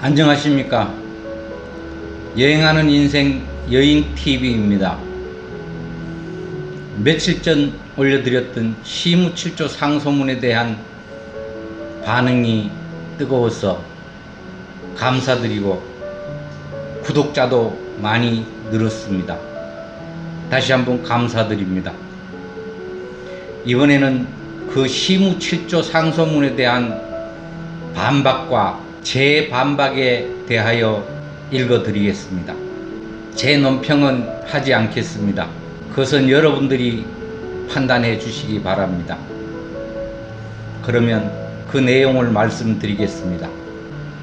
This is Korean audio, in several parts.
안녕하십니까. 여행하는 인생 여행TV입니다. 며칠 전 올려드렸던 시무칠조 상소문에 대한 반응이 뜨거워서 감사드리고 구독자도 많이 늘었습니다. 다시 한번 감사드립니다. 이번에는 그 시무칠조 상소문에 대한 반박과 제 반박에 대하여 읽어드리겠습니다. 제 논평은 하지 않겠습니다. 그것은 여러분들이 판단해 주시기 바랍니다. 그러면 그 내용을 말씀드리겠습니다.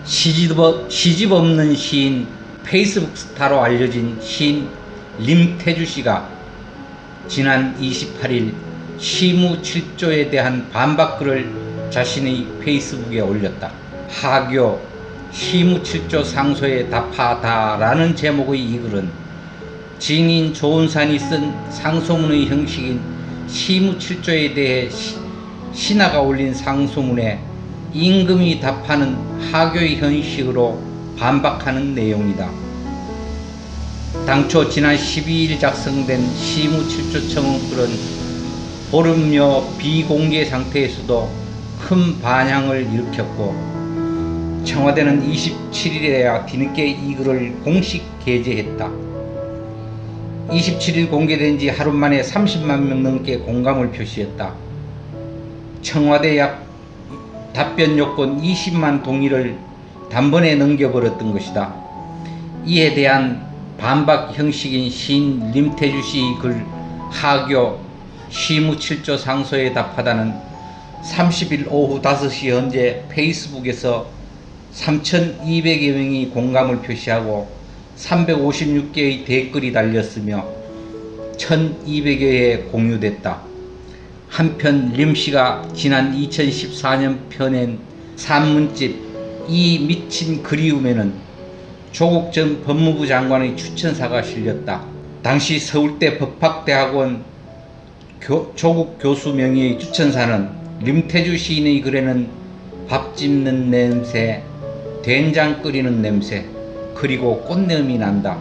시집 없는 시인, 페이스북 스타로 알려진 시인 림태주 씨가 지난 28일 시무칠조에 대한 반박글을 자신의 페이스북에 올렸다. 하교 시무칠조 상소에 답하다 라는 제목의 이 글은 지인 조은산이 쓴 상소문의 형식인 시무칠조에 대해 신하가 올린 상소문에 임금이 답하는 하교의 형식으로 반박하는 내용이다. 당초 지난 12일 작성된 시무칠조 청원글은 보름여 비공개 상태에서도 큰 반향을 일으켰고 청와대는 27일에야 뒤늦게 이 글을 공식 게재했다. 27일 공개된 지 하루 만에 30만 명 넘게 공감을 표시했다. 청와대 약 답변 요건 20만 동의를 단번에 넘겨버렸던 것이다. 이에 대한 반박 형식인 시인 림태주 씨의 글 하교 시무칠조 상소에 답하다는 30일 오후 5시 현재 페이스북에서 3,200여 명이 공감을 표시하고 356개의 댓글이 달렸으며 1,200여 회 공유됐다. 한편 림씨가 지난 2014년 펴낸 산문집 이 미친 그리움에는 조국 전 법무부 장관의 추천사가 실렸다. 당시 서울대 법학대학원 조국 교수 명의의 추천사는 림태주 시인의 글에는 밥 집는 냄새, 된장 끓이는 냄새, 그리고 꽃내음이 난다.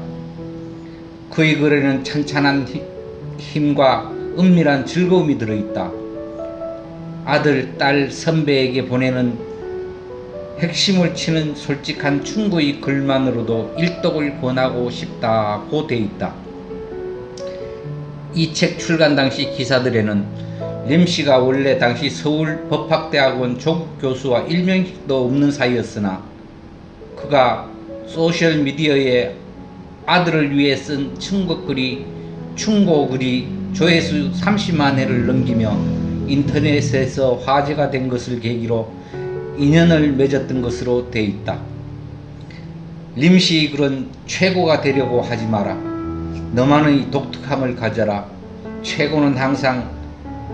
그의 글에는 찬찬한 힘과 은밀한 즐거움이 들어있다. 아들, 딸, 선배에게 보내는 핵심을 치는 솔직한 충고의 글만으로도 일독을 권하고 싶다고 돼 있다. 이 책 출간 당시 기사들에는 림씨가 원래 당시 서울법학대학원 조국 교수와 일면식도 없는 사이였으나 그가 소셜미디어에 아들을 위해 쓴 충고글이 조회수 30만 회를 넘기며 인터넷에서 화제가 된 것을 계기로 인연을 맺었던 것으로 돼 있다. 림씨의 글은 최고가 되려고 하지 마라. 너만의 독특함을 가져라. 최고는 항상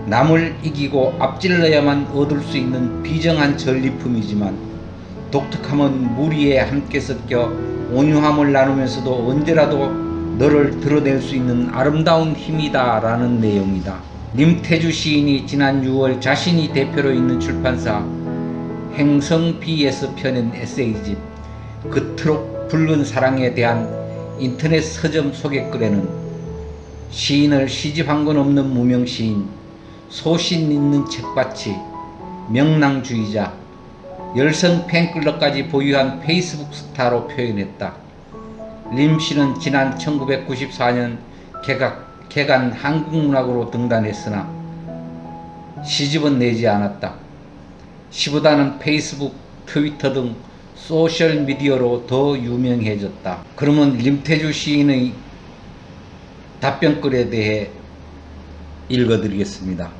남을 이기고 앞질러야만 얻을 수 있는 비정한 전리품이지만 독특함은 무리에 함께 섞여 온유함을 나누면서도 언제라도 너를 드러낼 수 있는 아름다운 힘이다 라는 내용이다. 림태주 시인이 지난 6월 자신이 대표로 있는 출판사 행성비에서 펴낸 에세이집 그토록 붉은 사랑에 대한 인터넷 서점 소개글에는 시인을 시집한 건 없는 무명시인, 소신 있는 책받치, 명랑주의자, 열성 팬클럽까지 보유한 페이스북 스타로 표현했다. 림씨는 지난 1994년 개간 한국문학으로 등단했으나 시집은 내지 않았다. 시보다는 페이스북, 트위터 등 소셜미디어로 더 유명해졌다. 그러면 림태주 시인의 답변글에 대해 읽어드리겠습니다.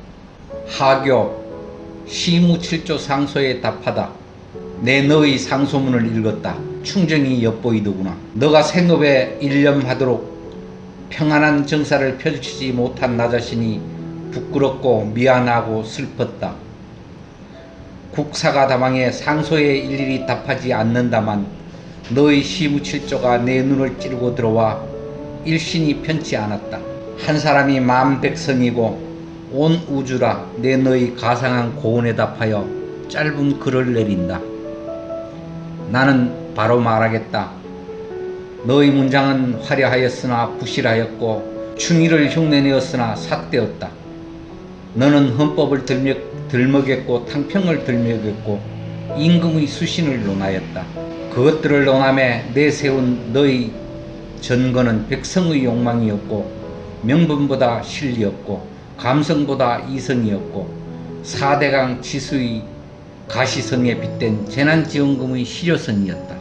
하교 시무칠조 상소에 답하다. 내 너의 상소문을 읽었다. 충정이 엿보이더구나. 너가 생업에 일념하도록 평안한 정사를 펼치지 못한 나 자신이 부끄럽고 미안하고 슬펐다. 국사가 다망해 상소에 일일이 답하지 않는다만 너의 시무칠조가 내 눈을 찌르고 들어와 일신이 편치 않았다. 한 사람이 만백성이고 온 우주라 내 너의 가상한 고언에 답하여 짧은 글을 내린다. 나는 바로 말하겠다. 너의 문장은 화려하였으나 부실하였고 충의를 흉내내었으나 삿되었다. 너는 헌법을 들먹였고 탕평을 들먹였고 임금의 수신을 논하였다. 그것들을 논함에 내세운 너의 전거는 백성의 욕망이었고 명분보다 실리였고 감성보다 이성이었고 4대강 치수의 가시성에 빗댄 재난지원금의 실효성이었다.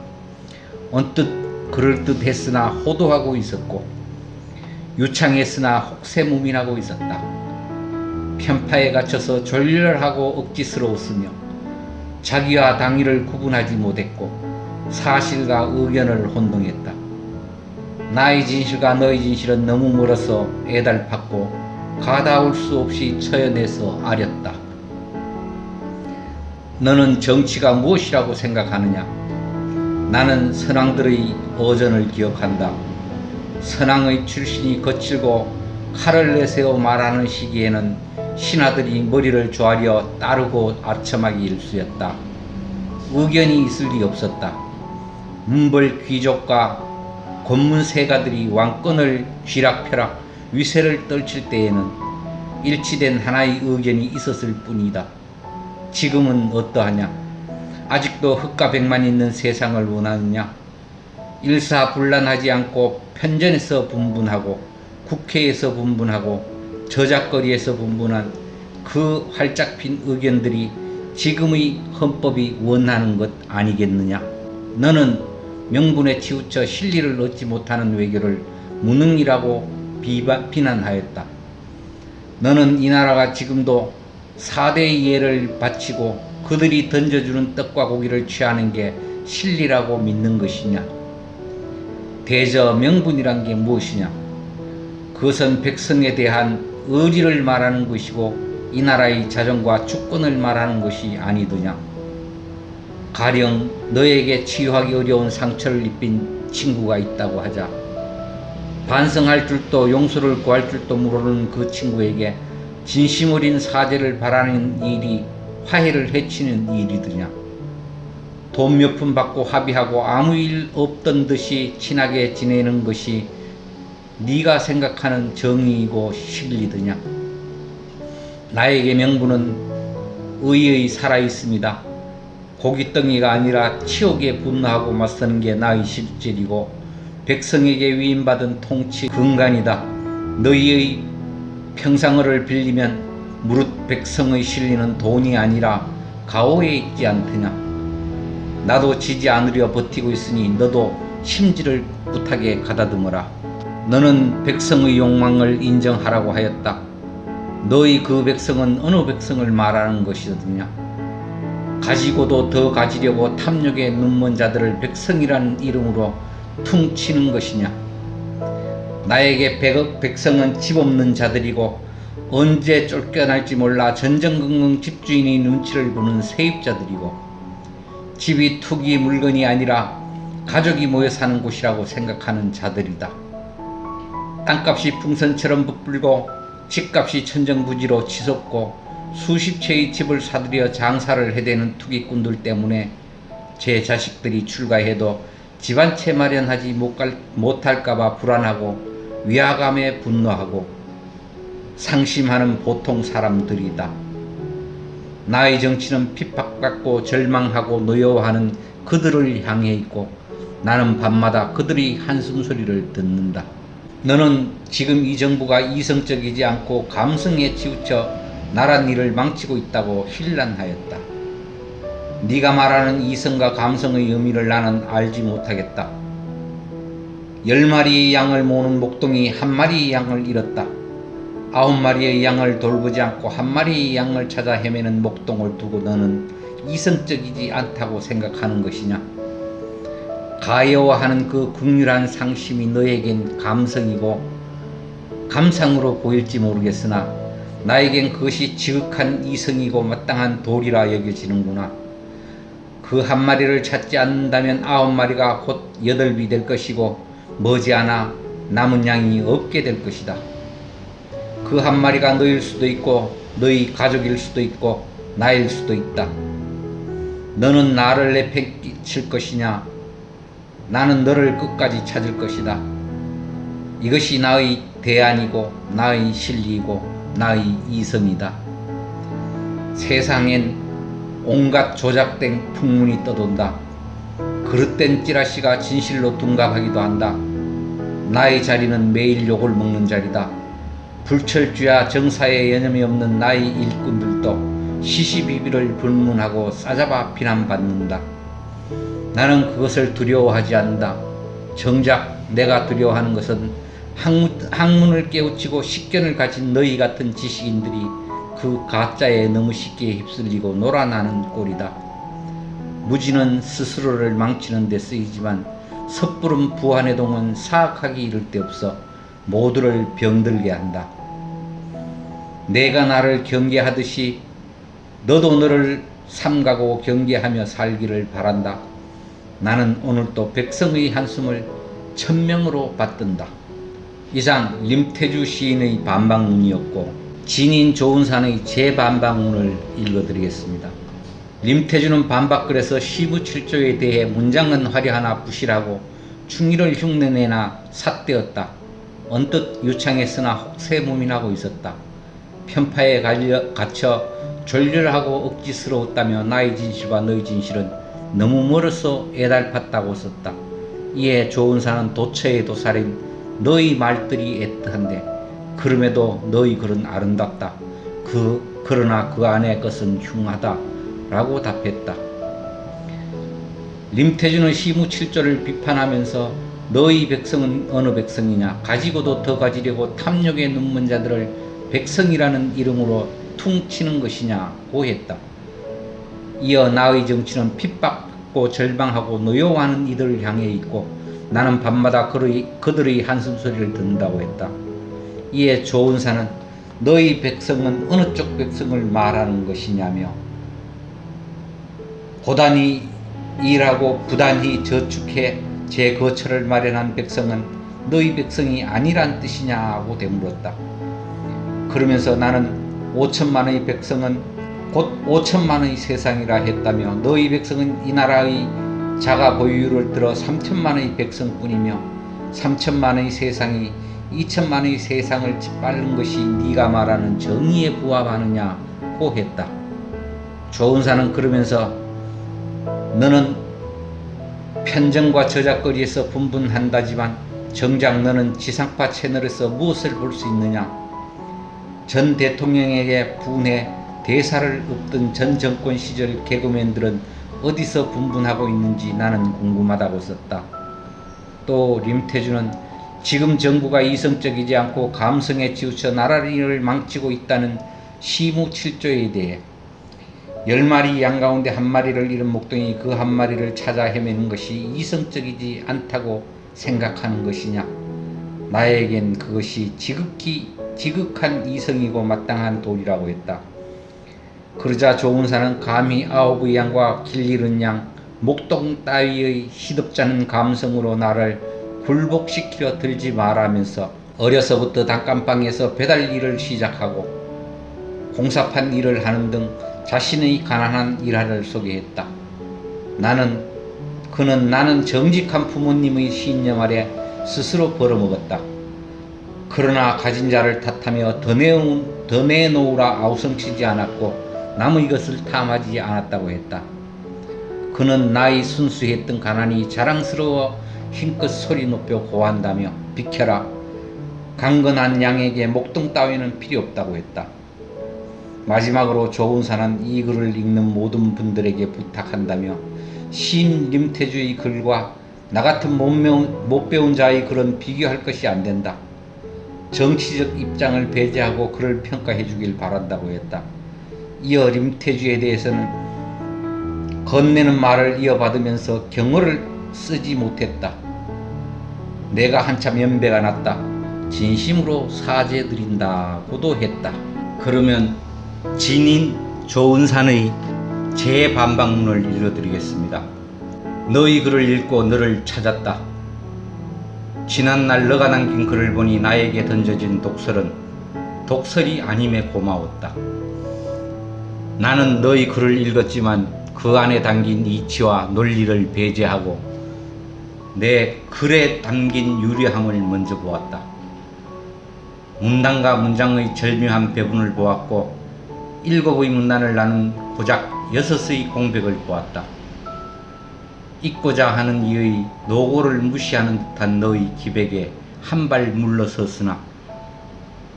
언뜻 그럴듯했으나 호도하고 있었고 유창했으나 혹세무민하고 있었다. 편파에 갇혀서 졸렬하고 억지스러웠으며 자기와 당위를 구분하지 못했고 사실과 의견을 혼동했다. 나의 진실과 너의 진실은 너무 멀어서 애달팠고 가다올 수 없이 처연해서 아렸다. 너는 정치가 무엇이라고 생각하느냐? 나는 선왕들의 어전을 기억한다. 선왕의 출신이 거칠고 칼을 내세워 말하는 시기에는 신하들이 머리를 조아려 따르고 아첨하기 일쑤였다. 의견이 있을 리 없었다. 문벌 귀족과 권문세가들이 왕권을 쥐락펴락 위세를 떨칠 때에는 일치된 하나의 의견이 있었을 뿐이다. 지금은 어떠하냐? 아직도 흑과 백만 있는 세상을 원하느냐? 일사불란하지 않고 편전에서 분분하고 국회에서 분분하고 저작거리에서 분분한 그 활짝 핀 의견들이 지금의 헌법이 원하는 것 아니겠느냐? 너는 명분에 치우쳐 실리를 얻지 못하는 외교를 무능이라고 비난하였다. 너는 이 나라가 지금도 4대의 예를 바치고 그들이 던져주는 떡과 고기를 취하는 게 실리라고 믿는 것이냐? 대저 명분이란 게 무엇이냐? 그것은 백성에 대한 의리를 말하는 것이고 이 나라의 자존과 주권을 말하는 것이 아니더냐? 가령 너에게 치유하기 어려운 상처를 입힌 친구가 있다고 하자. 반성할 줄도 용서를 구할 줄도 모르는 그 친구에게 진심 어린 사죄를 바라는 일이 화해를 해치는 일이더냐? 돈 몇 푼 받고 합의하고 아무 일 없던 듯이 친하게 지내는 것이 네가 생각하는 정의이고 실리더냐? 나에게 명분은 의의 살아있습니다. 고깃덩이가 아니라 치욕에 분노하고 맞서는 게 나의 실질이고 백성에게 위임받은 통치 근간이다. 너희의 평상어를 빌리면 무릇 백성의 실리는 돈이 아니라 가오에 있지 않더냐? 나도 지지 않으려 버티고 있으니 너도 심지를 부탁에 가다듬어라. 너는 백성의 욕망을 인정하라고 하였다. 너희 그 백성은 어느 백성을 말하는 것이더냐? 가지고도 더 가지려고 탐욕에 눈먼 자들을 백성이라는 이름으로 퉁치는 것이냐? 나에게 백성은 집 없는 자들이고 언제 쫓겨날지 몰라 전전긍긍 집주인의 눈치를 보는 세입자들이고 집이 투기 물건이 아니라 가족이 모여 사는 곳이라고 생각하는 자들이다. 땅값이 풍선처럼 부풀고 집값이 천정부지로 치솟고 수십 채의 집을 사들여 장사를 해대는 투기꾼들 때문에 제 자식들이 출가해도 집 한 채 마련하지 못할까봐 불안하고 위화감에 분노하고 상심하는 보통 사람들이다. 나의 정치는 핍박받고 절망하고 노여워하는 그들을 향해 있고 나는 밤마다 그들의 한숨소리를 듣는다. 너는 지금 이 정부가 이성적이지 않고 감성에 치우쳐 나라 일을 망치고 있다고 힐난하였다. 네가 말하는 이성과 감성의 의미를 나는 알지 못하겠다. 10마리의 양을 모으는 목동이 1마리의 양을 잃었다. 9마리의 양을 돌보지 않고 1마리의 양을 찾아 헤매는 목동을 두고 너는 이성적이지 않다고 생각하는 것이냐? 가여워하는 그 극률한 상심이 너에겐 감성이고 감상으로 보일지 모르겠으나 나에겐 그것이 지극한 이성이고 마땅한 도리라 여겨지는구나. 그 1마리를 찾지 않는다면 9마리가 곧 8이 될 것이고 머지않아 남은 양이 없게 될 것이다. 그 1마리가 너일 수도 있고 너희 가족일 수도 있고 나일 수도 있다. 너는 나를 내팽개칠 것이냐? 나는 너를 끝까지 찾을 것이다. 이것이 나의 대안이고 나의 진리이고 나의 이성이다. 세상엔 온갖 조작된 풍문이 떠돈다. 그릇된 찌라시가 진실로 둔갑하기도 한다. 나의 자리는 매일 욕을 먹는 자리다. 불철주야 정사에 여념이 없는 나의 일꾼들도 시시비비를 불문하고 싸잡아 비난받는다. 나는 그것을 두려워하지 않는다. 정작 내가 두려워하는 것은 학문을 깨우치고 식견을 가진 너희 같은 지식인들이 그 가짜에 너무 쉽게 휩쓸리고 놀아나는 꼴이다. 무지는 스스로를 망치는 데 쓰이지만 섣부른 부한해동은 사악하기 이를 데 없어 모두를 병들게 한다. 내가 나를 경계하듯이 너도 너를 삼가고 경계하며 살기를 바란다. 나는 오늘도 백성의 한숨을 천명으로 받든다. 이상 림태주 시인의 반박문이었고 진인 조은산의 재반박문을 읽어드리겠습니다. 림태주는 반박글에서 시무칠조에 대해 문장은 화려하나 부실하고 충의를 흉내내나 삿되었다. 언뜻 유창했으나 혹세무민하고 있었다. 편파에 갇혀 졸렬하고 억지스러웠다며 나의 진실과 너의 진실은 너무 멀어서 애달팠다고 썼다. 이에 조은사는 도처의 도살인 너의 말들이 애틋한데 그럼에도 너의 글은 아름답다. 그러나 그 안의 것은 흉하다 라고 답했다. 림태주는 시무칠조를 비판하면서 너희 백성은 어느 백성이냐, 가지고도 더 가지려고 탐욕에 눈먼 자들을 백성이라는 이름으로 퉁치는 것이냐고 했다. 이어 나의 정치는 핍박받고 절망하고 노여워하는 이들을 향해 있고 나는 밤마다 그들의 한숨소리를 듣는다고 했다. 이에 조은사는 너희 백성은 어느 쪽 백성을 말하는 것이냐며 고단히 일하고 부단히 저축해 제 거처를 마련한 백성은 너희 백성이 아니란 뜻이냐고 되물었다. 그러면서 나는 5천만의 백성은 곧 5천만의 세상이라 했다며 너희 백성은 이 나라의 자가 보유율을 들어 3천만의 백성뿐이며 3천만의 세상이 2천만의 세상을 짓밟는 것이 네가 말하는 정의에 부합하느냐고 했다. 조은사는 그러면서 너는 편정과 저작거리에서 분분한다지만 정작 너는 지상파 채널에서 무엇을 볼 수 있느냐? 전 대통령에게 분해 대사를 읊던 전 정권 시절 개그맨들은 어디서 분분하고 있는지 나는 궁금하다고 썼다. 또 림태주는 지금 정부가 이성적이지 않고 감성에 치우쳐 나라를 망치고 있다는 시무칠조에 대해 10마리 양 가운데 한 마리를 잃은 목동이 그 한 마리를 찾아 헤매는 것이 이성적이지 않다고 생각하는 것이냐? 나에겐 그것이 지극한 이성이고 마땅한 도리라고 했다. 그러자 조은사는 감히 아홉의 양과 길 잃은 양, 목동 따위의 시덥잖은 감성으로 나를 굴복시키려 들지 말라면서 어려서부터 단칸방에서 배달 일을 시작하고 공사판 일을 하는 등 자신의 가난한 일화를 소개했다. 나는 정직한 부모님의 신념 아래 스스로 벌어먹었다. 그러나 가진 자를 탓하며 더 내놓으라 아우성치지 않았고 남의 것을 탐하지 않았다고 했다. 그는 나의 순수했던 가난이 자랑스러워 힘껏 소리 높여 고한다며 비켜라. 강건한 양에게 목동 따위는 필요 없다고 했다. 마지막으로 조은사는 이 글을 읽는 모든 분들에게 부탁한다며 시인 림태주의 글과 나 같은 못 배운 자의 글은 비교할 것이 안 된다. 정치적 입장을 배제하고 그를 평가해 주길 바란다고 했다. 이어 림태주에 대해서는 건네는 말을 이어받으면서 경어를 쓰지 못했다. 내가 한참 연배가 났다. 진심으로 사죄드린다고도 했다. 그러면 진인 조은산의 재반박문을 읽어드리겠습니다. 너희 글을 읽고 너를 찾았다. 지난날 너가 남긴 글을 보니 나에게 던져진 독설이 아님에 고마웠다. 나는 너희 글을 읽었지만 그 안에 담긴 이치와 논리를 배제하고 내 글에 담긴 유려함을 먼저 보았다. 문단과 문장의 절묘한 배분을 보았고 7의 문단을 나눈 고작 6의 공백을 보았다. 읽고자 하는 이의 노고를 무시하는 듯한 너의 기백에 한 발 물러섰으나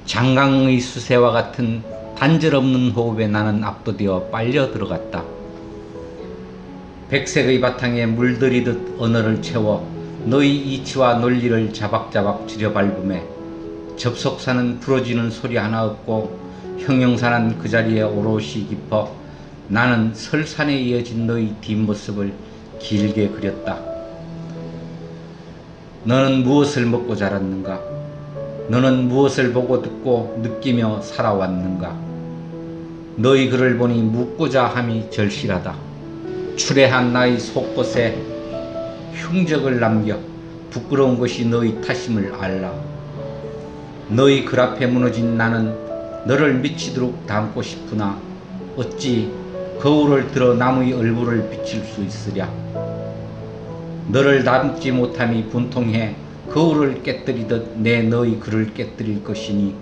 장강의 수세와 같은 단절없는 호흡에 나는 압도되어 빨려 들어갔다. 백색의 바탕에 물들이듯 언어를 채워 너의 이치와 논리를 자박자박 들여밟음에 접속사는 부러지는 소리 하나 없고 형용사는 그 자리에 오롯이 깊어 나는 설산에 이어진 너의 뒷모습을 길게 그렸다. 너는 무엇을 먹고 자랐는가? 너는 무엇을 보고 듣고 느끼며 살아왔는가? 너의 글을 보니 묻고자 함이 절실하다. 추레한 나의 속것에 흉적을 남겨 부끄러운 것이 너의 탓임을 알라. 너의 글 앞에 무너진 나는 너를 미치도록 닮고 싶으나 어찌 거울을 들어 남의 얼굴을 비칠 수 있으랴. 너를 닮지 못함이 분통해 거울을 깨뜨리듯 내 너의 글을 깨뜨릴 것이니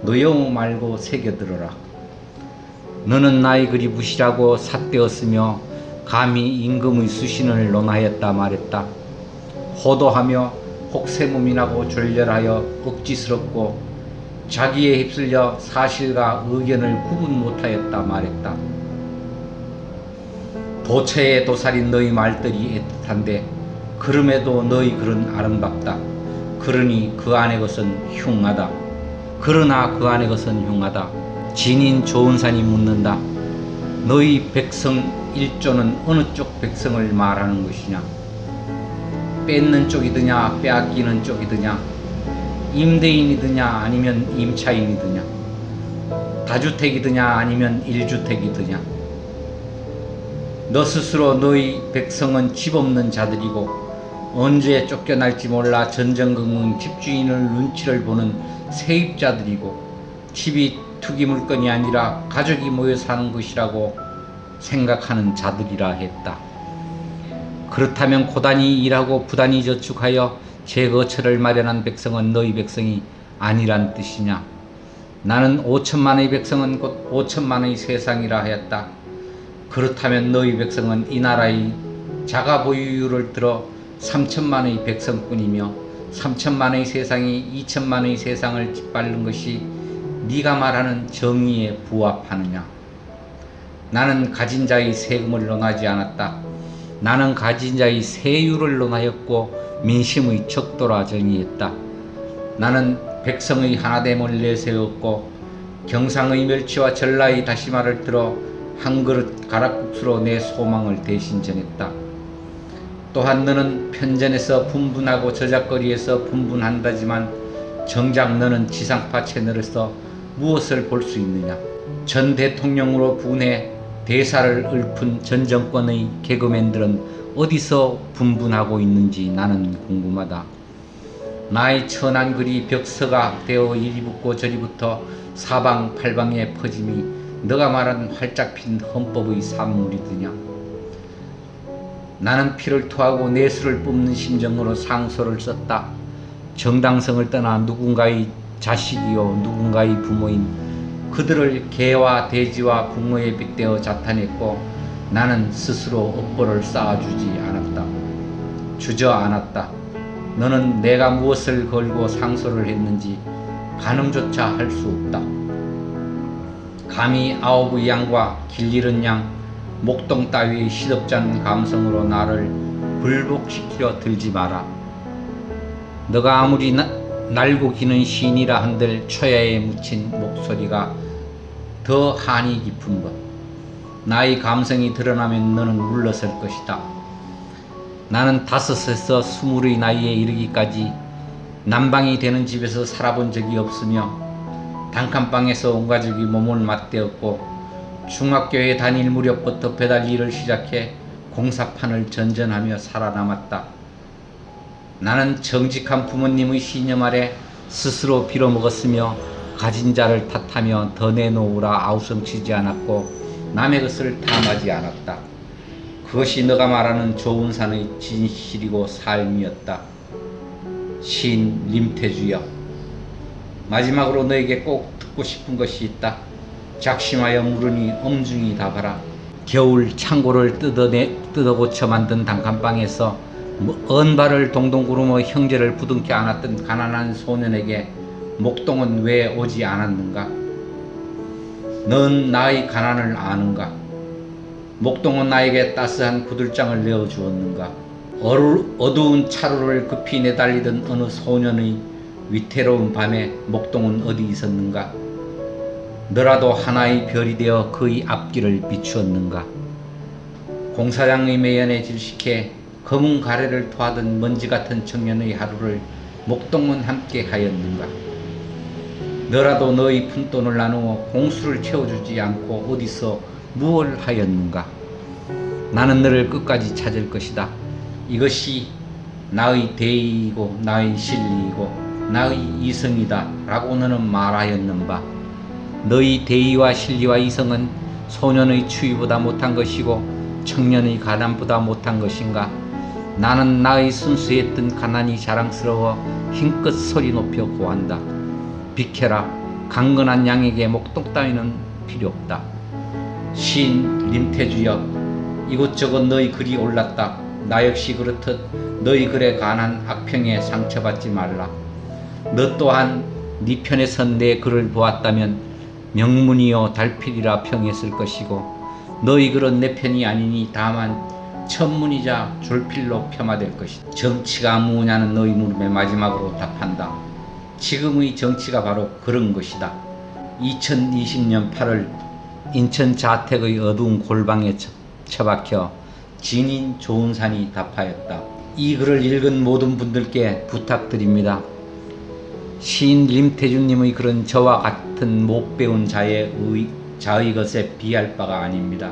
노여우 말고 새겨들어라. 너는 나의 글이 무시라고 삿되었으며 감히 임금의 수신을 논하였다 말했다. 호도하며 혹세무민하고 졸렬하여 억지스럽고 자기에 휩쓸려 사실과 의견을 구분 못하였다 말했다. 도처에 도살인 너희 말들이 애틋한데 그럼에도 너희 글은 아름답다. 그러니 그 안의 것은 흉하다. 그러나 그 안의 것은 흉하다. 진인 좋은 산이 묻는다. 너희 백성 일조는 어느 쪽 백성을 말하는 것이냐? 뺏는 쪽이드냐 빼앗기는 쪽이드냐? 임대인이드냐 아니면 임차인이드냐? 다주택이드냐 아니면 일주택이드냐? 너 스스로 너희 백성은 집 없는 자들이고 언제 쫓겨날지 몰라 전전긍긍 집주인의 눈치를 보는 세입자들이고 집이 투기 물건이 아니라 가족이 모여 사는 것이라고 생각하는 자들이라 했다. 그렇다면 고단히 일하고 부단히 저축하여 제거처를 마련한 백성은 너희 백성이 아니란 뜻이냐? 나는 5천만의 백성은 곧 5천만의 세상이라 하였다. 그렇다면 너희 백성은 이 나라의 자가 보유율을 들어 3천만의 백성뿐이며 3천만의 세상이 2천만의 세상을 짓밟는 것이 네가 말하는 정의에 부합하느냐? 나는 가진 자의 세금을 논하지 않았다. 나는 가진 자의 세율을 논하였고 민심의 척도라 정의했다. 나는 백성의 하나됨을 내세웠고 경상의 멸치와 전라의 다시마를 들어 한 그릇 가락국수로 내 소망을 대신 전했다. 또한 너는 편전에서 분분하고 저작거리에서 분분한다지만 정작 너는 지상파 채널에서 무엇을 볼 수 있느냐? 전 대통령으로 분해 대사를 읊은 전 정권의 개그맨들은 어디서 분분하고 있는지 나는 궁금하다. 나의 천한 글이 벽서가 되어 이리 붙고 저리 붙어 사방팔방에 퍼짐이 너가 말한 활짝 핀 헌법의 산물이드냐? 나는 피를 토하고 내수를 뿜는 심정으로 상소를 썼다. 정당성을 떠나 누군가의 자식이요 누군가의 부모인 그들을 개와 돼지와 붕어에 빗대어 자탄했고 나는 스스로 업보를 쌓아주지 않았다. 주저앉았다. 너는 내가 무엇을 걸고 상소를 했는지 가늠조차 할 수 없다. 감히 아홉의 양과 길 잃은 양 목동 따위의 시덥잖은 감성으로 나를 굴복시키려 들지 마라. 너가 아무리 날고 기는 시인이라 한들 초야에 묻힌 목소리가 더 한이 깊은 것. 나의 감성이 드러나면 너는 물러설 것이다. 나는 5에서 20의 나이에 이르기까지 난방이 되는 집에서 살아본 적이 없으며 단칸방에서 온 가족이 몸을 맞대었고 중학교에 다닐 무렵부터 배달 일을 시작해 공사판을 전전하며 살아남았다. 나는 정직한 부모님의 신념 아래 스스로 빌어먹었으며 가진 자를 탓하며 더 내놓으라 아우성치지 않았고 남의 것을 탐하지 않았다. 그것이 너가 말하는 좋은 산의 진실이고 삶이었다. 시인 림태주여, 마지막으로 너에게 꼭 듣고 싶은 것이 있다. 작심하여 물으니 엄중히 답하라. 겨울 창고를 뜯어고쳐 만든 단칸방에서 언발을 동동 구르며 형제를 부둥켜 안았던 가난한 소년에게 목동은 왜 오지 않았는가? 넌 나의 가난을 아는가? 목동은 나에게 따스한 구들장을 내어주었는가? 어두운 차로를 급히 내달리던 어느 소년의 위태로운 밤에 목동은 어디 있었는가? 너라도 하나의 별이 되어 그의 앞길을 비추었는가? 공사장의 매연에 질식해 검은 가래를 토하던 먼지 같은 청년의 하루를 목동은 함께 하였는가? 너라도 너의 푼돈을 나누어 공수를 채워주지 않고 어디서 무엇을 하였는가? 나는 너를 끝까지 찾을 것이다. 이것이 나의 대의이고 나의 진리이고 나의 이성이다 라고 너는 말하였는 바, 너의 대의와 진리와 이성은 소년의 추위보다 못한 것이고 청년의 가난보다 못한 것인가? 나는 나의 순수했던 가난이 자랑스러워 힘껏 소리 높여 고한다. 비켜라. 강건한 양에게 목동 따위는 필요 없다. 시인 림태주여, 이곳저곳 너희 글이 올랐다. 나 역시 그렇듯 너희 글에 관한 악평에 상처받지 말라. 너 또한 네 편에 선 내 글을 보았다면 명문이요 달필이라 평했을 것이고, 너희 글은 내 편이 아니니 다만 천문이자 졸필로 폄하될 것이다. 정치가 무엇냐는 너희 물음에 마지막으로 답한다. 지금의 정치가 바로 그런 것이다. 2020년 8월 인천 자택의 어두운 골방에 처박혀 진인 조은산이 답하였다. 이 글을 읽은 모든 분들께 부탁드립니다. 시인 림태주님의 글은 저와 같은 못 배운 자의 것에 비할 바가 아닙니다.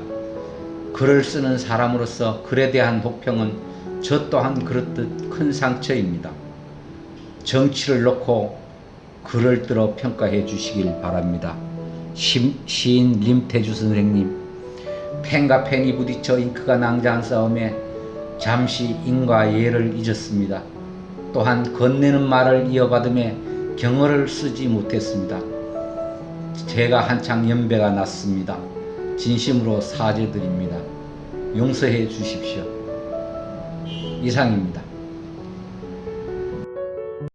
글을 쓰는 사람으로서 글에 대한 혹평은 저 또한 그렇듯 큰 상처입니다. 정치를 놓고 글을 들어 평가해 주시길 바랍니다. 시인 림태주 선생님, 펜과 펜이 부딪혀 잉크가 낭자한 싸움에 잠시 인과 예를 잊었습니다. 또한 건네는 말을 이어받음에 경어를 쓰지 못했습니다. 제가 한창 연배가 났습니다. 진심으로 사죄드립니다. 용서해 주십시오. 이상입니다.